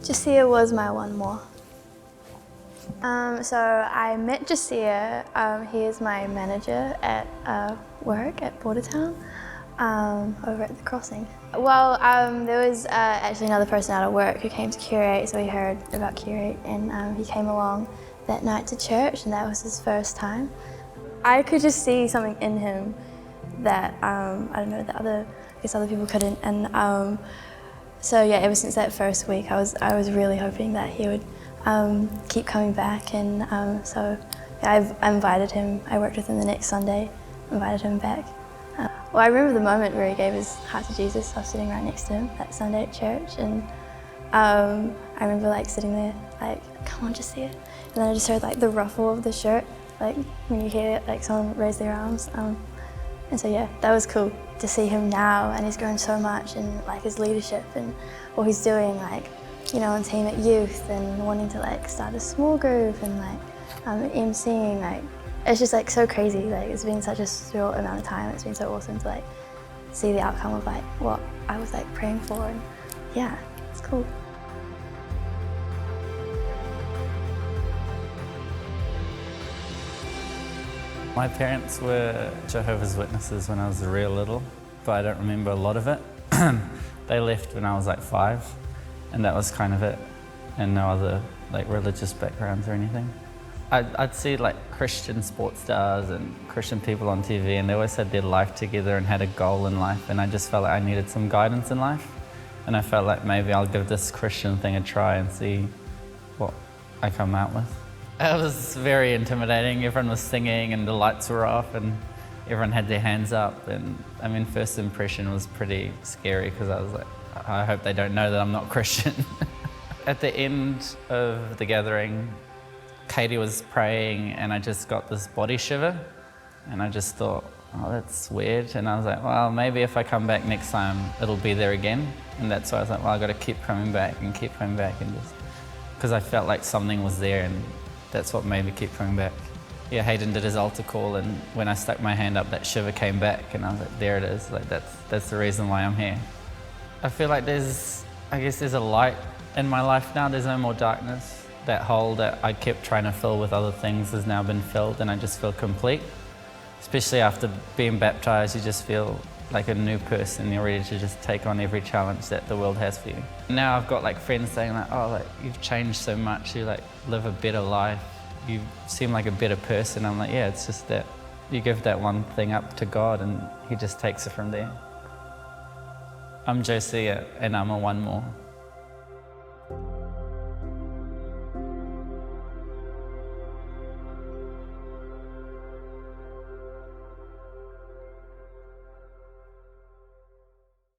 Josia was my one more. So I met Josia. He is my manager at work at Bordertown, over at the crossing. Well, there was actually another person out of work who came to Curate, so he heard about Curate, and he came along that night to church, and that was his first time. I could just see something in him that I don't know, that I guess other people couldn't, and so yeah, ever since that first week, I was really hoping that he would keep coming back, and so yeah, I invited him. I worked with him the next Sunday, invited him back. Well, I remember the moment where he gave his heart to Jesus. I was sitting right next to him that Sunday at church, and I remember like sitting there, like, come on, just see it. And then I just heard like the ruffle of the shirt, like when you hear like someone raise their arms. And so yeah, that was cool to see him now, and he's grown so much, and like his leadership and what he's doing, like, you know, on team at youth, and wanting to like start a small group, and like emceeing, like it's just like so crazy. Like it's been such a short amount of time. It's been so awesome to like see the outcome of like what I was like praying for, and yeah, it's cool. My parents were Jehovah's Witnesses when I was real little, but I don't remember a lot of it. They left when I was like 5, and that was kind of it, and no other like religious backgrounds or anything. I'd see like Christian sports stars and Christian people on TV, and they always had their life together and had a goal in life, and I just felt like I needed some guidance in life, and I felt like maybe I'll give this Christian thing a try and see what I come out with. It was very intimidating. Everyone was singing and the lights were off and everyone had their hands up, and I mean, first impression was pretty scary because I was like, I hope they don't know that I'm not Christian. At the end of the gathering, Katie was praying and I just got this body shiver, and I just thought, oh, that's weird. And I was like, well, maybe if I come back next time, it'll be there again. And that's why I was like, well, I got to keep coming back and keep coming back, and just because I felt like something was there, and that's what made me keep coming back. Yeah, Hayden did his altar call, and when I stuck my hand up, that shiver came back, and I was like, there it is. Like that's the reason why I'm here. I feel like there's a light in my life now. There's no more darkness. That hole that I kept trying to fill with other things has now been filled, and I just feel complete. Especially after being baptized, you just feel like a new person. You're ready to just take on every challenge that the world has for you. Now I've got like friends saying like, oh, like you've changed so much. You like live a better life. You seem like a better person. I'm like, yeah, it's just that you give that one thing up to God, and He just takes it from there. I'm Josia, and I'm a one more.